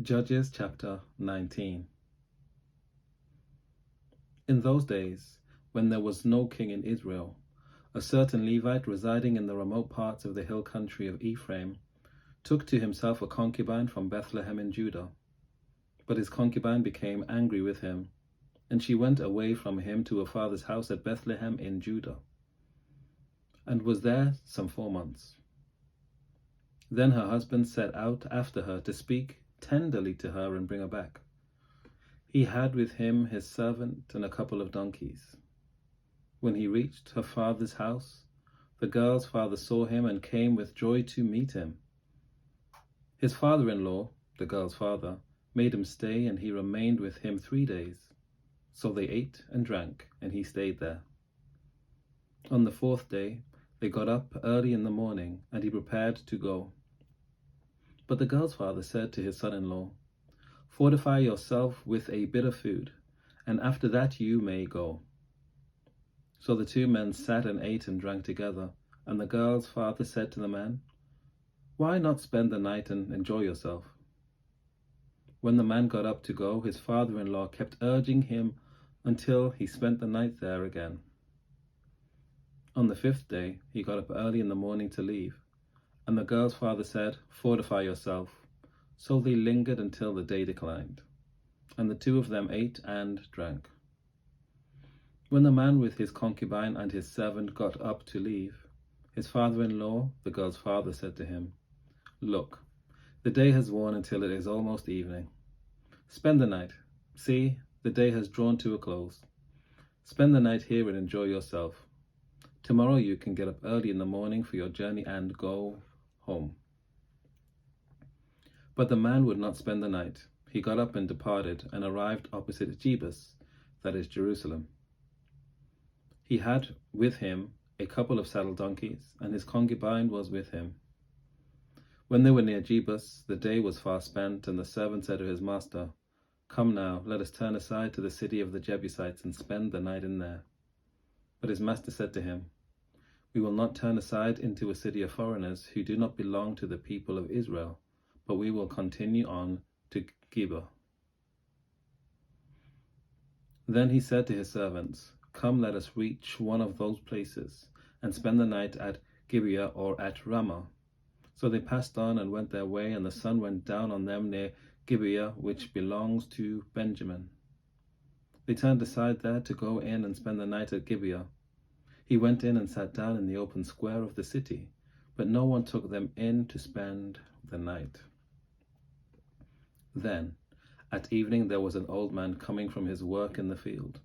Judges chapter 19. In those days, when there was no king in Israel, a certain Levite residing in the remote parts of the hill country of Ephraim took to himself a concubine from Bethlehem in Judah. But his concubine became angry with him, and she went away from him to her father's house at Bethlehem in Judah, and was there some 4 months. Then her husband set out after her to speak tenderly to her and bring her back. He had with him his servant and a couple of donkeys. When he reached her father's house, the girl's father saw him and came with joy to meet him. His father-in-law, the girl's father, made him stay, and he remained with him 3 days. So they ate and drank, and he stayed there. On the 4th day, they got up early in the morning, and he prepared to go. But the girl's father said to his son-in-law, "Fortify yourself with a bit of food, and after that you may go." So the 2 men sat and ate and drank together, and the girl's father said to the man, "Why not spend the night and enjoy yourself?" When the man got up to go, his father-in-law kept urging him until he spent the night there again. On the 5th day, he got up early in the morning to leave, and the girl's father said, "Fortify yourself." So they lingered until the day declined, and the 2 of them ate and drank. When the man with his concubine and his servant got up to leave, his father-in-law, the girl's father, said to him, "Look, the day has worn until it is almost evening. Spend the night. See, the day has drawn to a close. Spend the night here and enjoy yourself. Tomorrow you can get up early in the morning for your journey and go home." But the man would not spend the night. He got up and departed, and arrived opposite Jebus, that is Jerusalem. He had with him a couple of saddle donkeys, and his concubine was with him. When they were near Jebus, the day was far spent, and the servant said to his master, "Come now, let us turn aside to the city of the Jebusites and spend the night in there." But his master said to him, "We will not turn aside into a city of foreigners who do not belong to the people of Israel, but we will continue on to Gibeah." Then he said to his servants, "Come, let us reach one of those places, and spend the night at Gibeah or at Ramah." So they passed on and went their way, and the sun went down on them near Gibeah, which belongs to Benjamin. They turned aside there to go in and spend the night at Gibeah. He went in and sat down in the open square of the city, but no one took them in to spend the night. Then, at evening, there was an old man coming from his work in the field.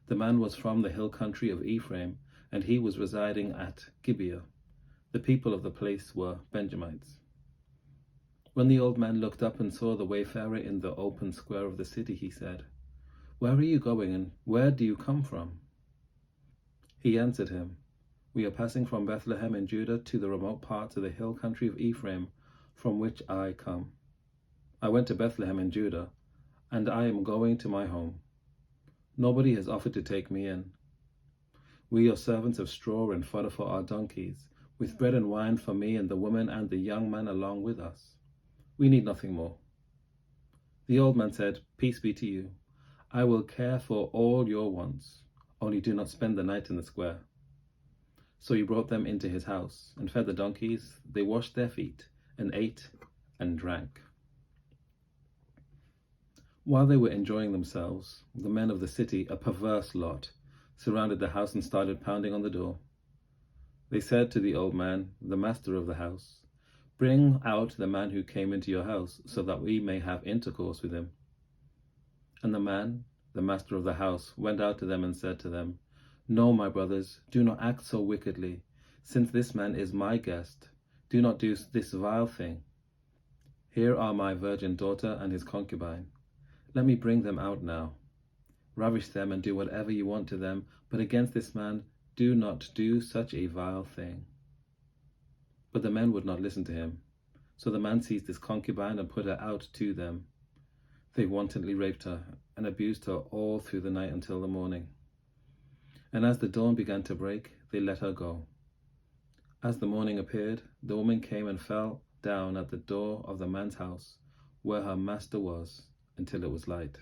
The man was from the hill country of Ephraim, and he was residing at Gibeah. The people of the place were Benjamites. When the old man looked up and saw the wayfarer in the open square of the city, he said, "Where are you going, and where do you come from?" He answered him, "We are passing from Bethlehem in Judah to the remote parts of the hill country of Ephraim, from which I come. I went to Bethlehem in Judah, and I am going to my home. Nobody has offered to take me in. We, your servants, have straw and fodder for our donkeys, with bread and wine for me and the woman and the young man along with us. We need nothing more." The old man said, "Peace be to you. I will care for all your wants, only do not spend the night in the square." So he brought them into his house and fed the donkeys. They washed their feet and ate and drank. While they were enjoying themselves, the men of the city, a perverse lot, surrounded the house and started pounding on the door. They said to the old man, the master of the house, "Bring out the man who came into your house, so that we may have intercourse with him." And the man, the master of the house, went out to them and said to them, "No, my brothers, do not act so wickedly. Since this man is my guest, do not do this vile thing. Here are my virgin daughter and his concubine. Let me bring them out now. Ravish them and do whatever you want to them, but against this man do not do such a vile thing." But the men would not listen to him. So the man seized his concubine and put her out to them. They wantonly raped her and abused her all through the night until the morning. And as the dawn began to break, they let her go. As the morning appeared, the woman came and fell down at the door of the man's house, where her master was until it was light.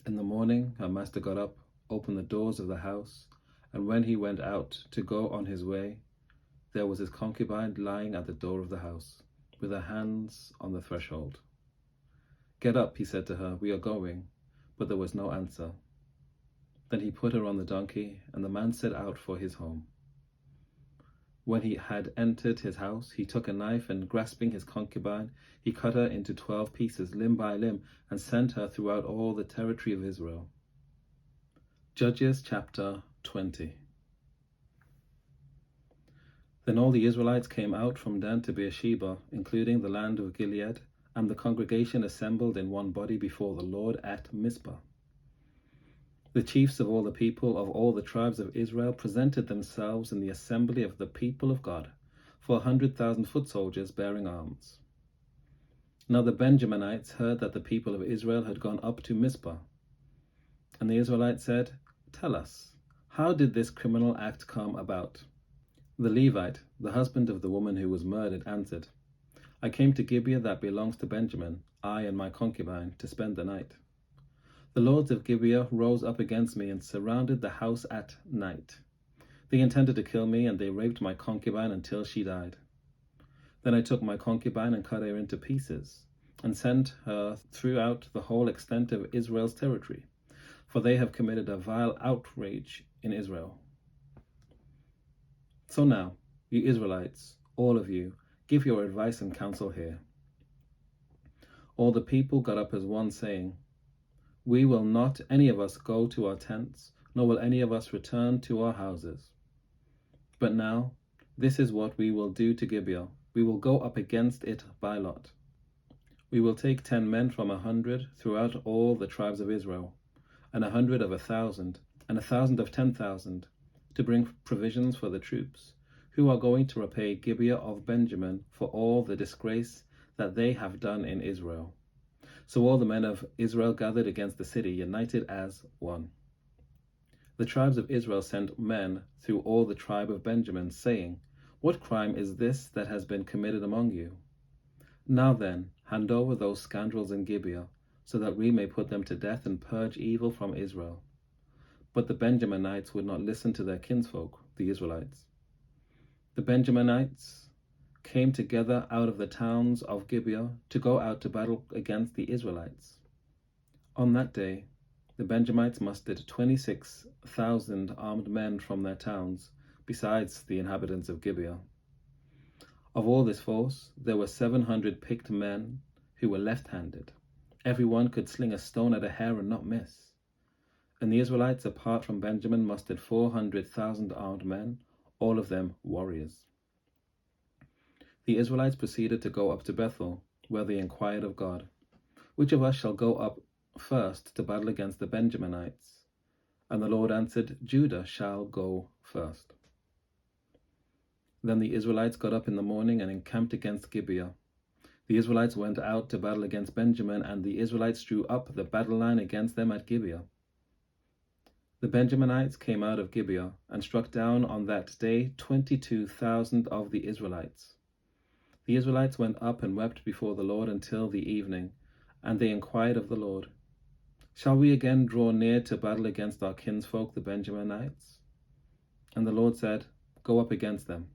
In the morning, her master got up, opened the doors of the house, and when he went out to go on his way, there was his concubine lying at the door of the house, with her hands on the threshold. "Get up," he said to her, "we are going." But there was no answer. Then he put her on the donkey, and the man set out for his home. When he had entered his house, he took a knife, and grasping his concubine, he cut her into 12 pieces, limb by limb, and sent her throughout all the territory of Israel. Judges chapter 20. Then all the Israelites came out from Dan to Beersheba, including the land of Gilead, and the congregation assembled in one body before the Lord at Mizpah. The chiefs of all the people of all the tribes of Israel presented themselves in the assembly of the people of God, for 100,000 foot soldiers bearing arms. Now the Benjaminites heard that the people of Israel had gone up to Mizpah. And the Israelites said, "Tell us, how did this criminal act come about?" The Levite, the husband of the woman who was murdered, answered, "I came to Gibeah that belongs to Benjamin, I and my concubine, to spend the night. The lords of Gibeah rose up against me and surrounded the house at night. They intended to kill me, and they raped my concubine until she died. Then I took my concubine and cut her into pieces, and sent her throughout the whole extent of Israel's territory, for they have committed a vile outrage in Israel. So now, you Israelites, all of you, give your advice and counsel here." All the people got up as one, saying, "We will not any of us go to our tents, nor will any of us return to our houses. But now, this is what we will do to Gibeah. We will go up against it by lot. We will take 10 men from 100 throughout all the tribes of Israel, and 100 of 1,000, and 1,000 of 10,000, to bring provisions for the troops, who are going to repay Gibeah of Benjamin for all the disgrace that they have done in Israel." So all the men of Israel gathered against the city, united as one. The tribes of Israel sent men through all the tribe of Benjamin, saying, "What crime is this that has been committed among you? Now then, hand over those scoundrels in Gibeah, so that we may put them to death and purge evil from Israel." But the Benjaminites would not listen to their kinsfolk, the Israelites. The Benjaminites came together out of the towns of Gibeah to go out to battle against the Israelites. On that day, the Benjamites mustered 26,000 armed men from their towns, besides the inhabitants of Gibeah. Of all this force, there were 700 picked men who were left-handed. Every one could sling a stone at a hair and not miss. And the Israelites, apart from Benjamin, mustered 400,000 armed men, all of them warriors. The Israelites proceeded to go up to Bethel, where they inquired of God, "Which of us shall go up first to battle against the Benjaminites?" And the Lord answered, "Judah shall go first." Then the Israelites got up in the morning and encamped against Gibeah. The Israelites went out to battle against Benjamin, and the Israelites drew up the battle line against them at Gibeah. The Benjaminites came out of Gibeah and struck down on that day 22,000 of the Israelites. The Israelites went up and wept before the Lord until the evening, and they inquired of the Lord, "Shall we again draw near to battle against our kinsfolk the Benjaminites?" And the Lord said, "Go up against them."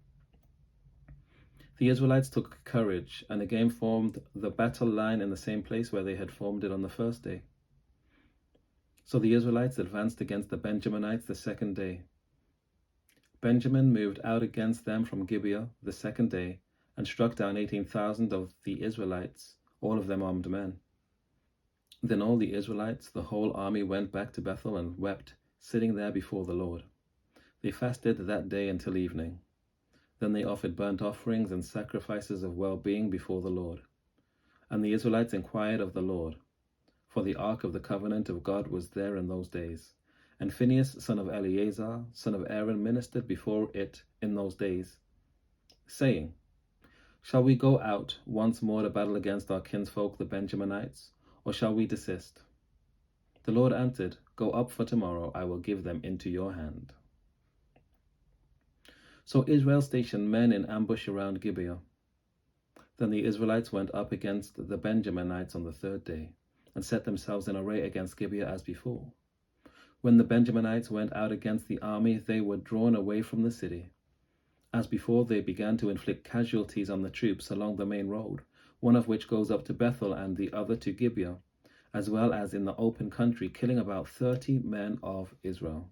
The Israelites took courage and again formed the battle line in the same place where they had formed it on the first day. So the Israelites advanced against the Benjaminites the second day. Benjamin moved out against them from Gibeah the second day, and struck down 18,000 of the Israelites, all of them armed men. Then all the Israelites, the whole army, went back to Bethel and wept, sitting there before the Lord. They fasted that day until evening. Then they offered burnt offerings and sacrifices of well-being before the Lord. And the Israelites inquired of the Lord, for the ark of the covenant of God was there in those days. And Phinehas, son of Eleazar, son of Aaron, ministered before it in those days, saying, "Shall we go out once more to battle against our kinsfolk the Benjaminites, or shall we desist?" The Lord answered, "Go up, for tomorrow I will give them into your hand." So Israel stationed men in ambush around Gibeah. Then the Israelites went up against the Benjaminites on the third day, and set themselves in array against Gibeah as before. When the Benjaminites went out against the army, they were drawn away from the city. As before, they began to inflict casualties on the troops along the main road, one of which goes up to Bethel and the other to Gibeah, as well as in the open country, killing about 30 men of Israel.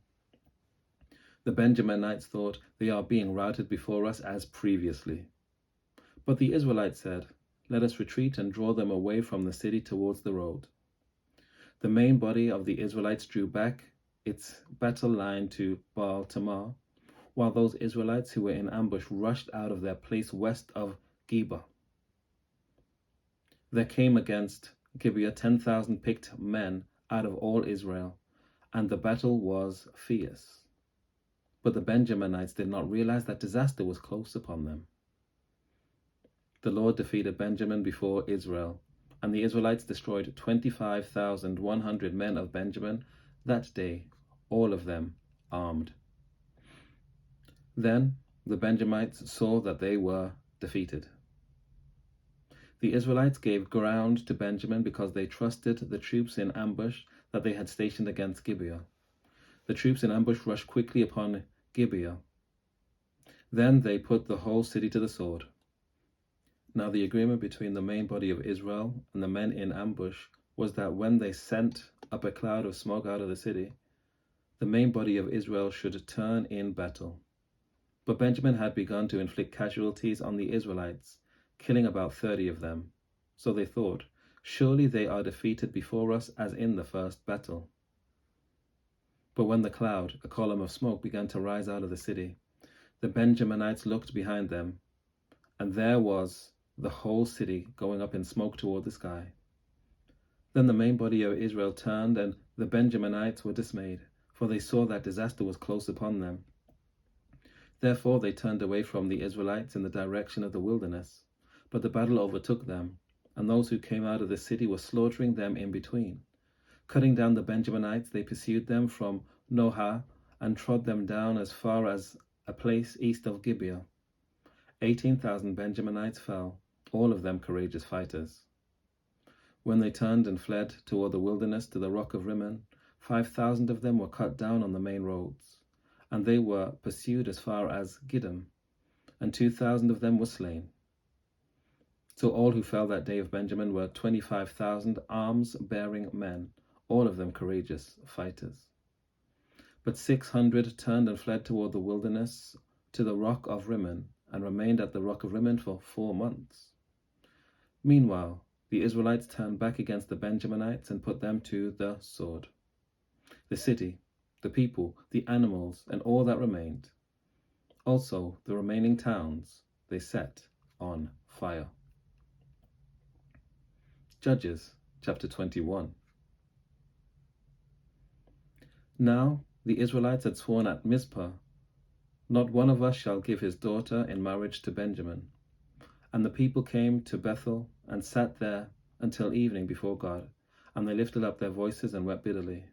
The Benjaminites thought, they are being routed before us as previously. But the Israelites said, let us retreat and draw them away from the city towards the road. The main body of the Israelites drew back its battle line to Baal Tamar, while those Israelites who were in ambush rushed out of their place west of Geba. There came against Gibeah 10,000 picked men out of all Israel, and the battle was fierce. But the Benjaminites did not realize that disaster was close upon them. The Lord defeated Benjamin before Israel, and the Israelites destroyed 25,100 men of Benjamin that day, all of them armed. Then the Benjamites saw that they were defeated. The Israelites gave ground to Benjamin because they trusted the troops in ambush that they had stationed against Gibeah. The troops in ambush rushed quickly upon Gibeah. Then they put the whole city to the sword. Now the agreement between the main body of Israel and the men in ambush was that when they sent up a cloud of smoke out of the city, the main body of Israel should turn in battle. But Benjamin had begun to inflict casualties on the Israelites, killing about 30 of them. So they thought, surely they are defeated before us as in the first battle. But when the cloud, a column of smoke, began to rise out of the city, the Benjaminites looked behind them, and there was the whole city going up in smoke toward the sky. Then the main body of Israel turned, and the Benjaminites were dismayed, for they saw that disaster was close upon them. Therefore they turned away from the Israelites in the direction of the wilderness. But the battle overtook them, and those who came out of the city were slaughtering them in between. Cutting down the Benjaminites, they pursued them from Nohah and trod them down as far as a place east of Gibeah. 18,000 Benjaminites fell, all of them courageous fighters. When they turned and fled toward the wilderness to the rock of Rimmon, 5,000 of them were cut down on the main roads, and they were pursued as far as Gidom, and 2,000 of them were slain. So all who fell that day of Benjamin were 25,000 arms-bearing men, all of them courageous fighters. But 600 turned and fled toward the wilderness to the rock of Rimmon, and remained at the rock of Rimmon for 4 months. Meanwhile, the Israelites turned back against the Benjaminites and put them to the sword. The city, the people, the animals, and all that remained, also the remaining towns, they set on fire. Judges chapter 21. Now the Israelites had sworn at Mizpah, not one of us shall give his daughter in marriage to Benjamin. And the people came to Bethel and sat there until evening before God, and they lifted up their voices and wept bitterly.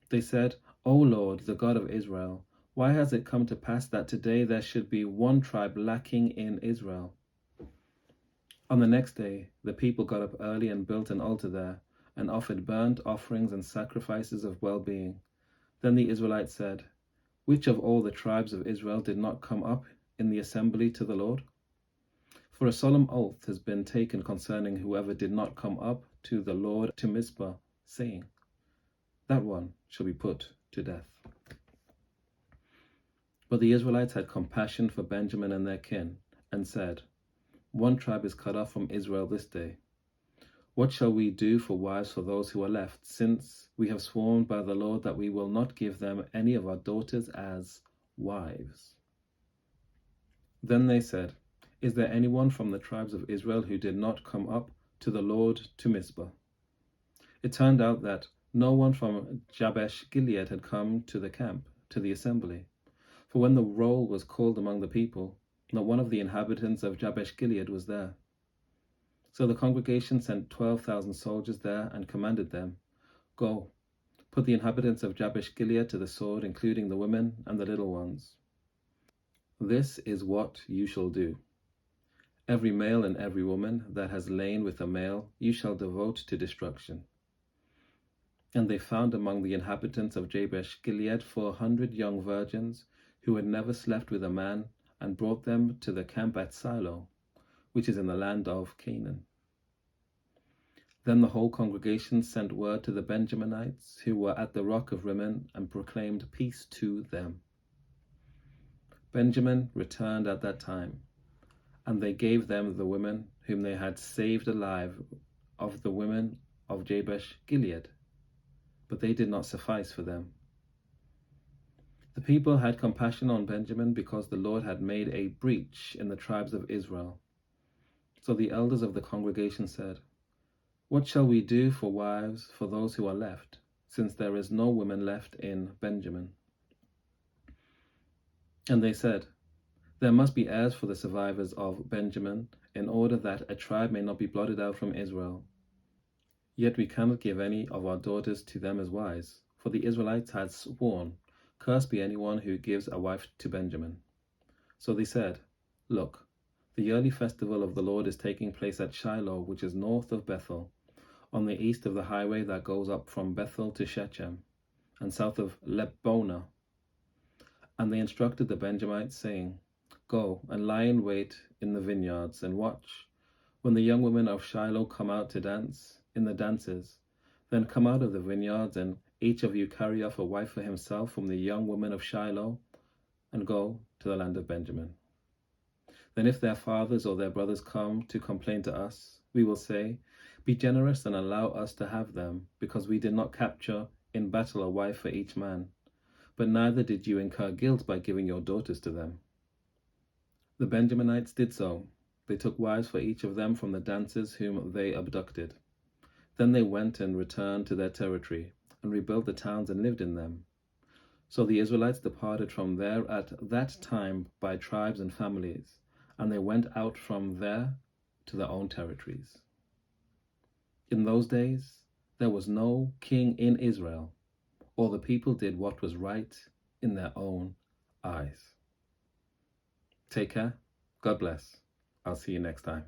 They said, O Lord, the God of Israel, why has it come to pass that today there should be one tribe lacking in Israel? On the next day, the people got up early and built an altar there, and offered burnt offerings and sacrifices of well-being. Then the Israelites said, which of all the tribes of Israel did not come up in the assembly to the Lord? For a solemn oath has been taken concerning whoever did not come up to the Lord to Mizpah, saying, that one shall be put to death. But the Israelites had compassion for Benjamin and their kin, and said, one tribe is cut off from Israel this day. What shall we do for wives for those who are left, since we have sworn by the Lord that we will not give them any of our daughters as wives? Then they said, is there anyone from the tribes of Israel who did not come up to the Lord to Mizpah? It turned out that no one from Jabesh Gilead had come to the camp, to the assembly. For when the roll was called among the people, not one of the inhabitants of Jabesh Gilead was there. So the congregation sent 12,000 soldiers there and commanded them, go, put the inhabitants of Jabesh Gilead to the sword, including the women and the little ones. This is what you shall do. Every male and every woman that has lain with a male you shall devote to destruction. And they found among the inhabitants of Jabesh Gilead 400 young virgins who had never slept with a man, and brought them to the camp at Silo, which is in the land of Canaan. Then the whole congregation sent word to the Benjaminites who were at the rock of Rimmon, and proclaimed peace to them. Benjamin returned at that time, and they gave them the women whom they had saved alive of the women of Jabesh Gilead, but they did not suffice for them. The people had compassion on Benjamin because the Lord had made a breach in the tribes of Israel. So the elders of the congregation said, "What shall we do for wives for those who are left, since there is no women left in Benjamin?" And they said, "There must be heirs for the survivors of Benjamin, in order that a tribe may not be blotted out from Israel. Yet we cannot give any of our daughters to them as wives, for the Israelites had sworn, 'Cursed be anyone who gives a wife to Benjamin.' So they said, 'Look, the yearly festival of the Lord is taking place at Shiloh, which is north of Bethel, on the east of the highway that goes up from Bethel to Shechem, and south of Lebonah.' And they instructed the Benjamites, saying, 'Go and lie in wait in the vineyards, and watch. When the young women of Shiloh come out to dance in the dances, then come out of the vineyards, and each of you carry off a wife for himself from the young women of Shiloh, and go to the land of Benjamin. Then if their fathers or their brothers come to complain to us, we will say, Be generous and allow us to have them, because we did not capture in battle a wife for each man, but neither did you incur guilt by giving your daughters to them.' The Benjaminites did so. They took wives for each of them from the dancers whom they abducted. Then they went and returned to their territory, and rebuilt the towns and lived in them. So the Israelites departed from there at that time by tribes and families, and they went out from there to their own territories. In those days there was no king in Israel, or the people did what was right in their own eyes. Take care. God bless. I'll see you next time.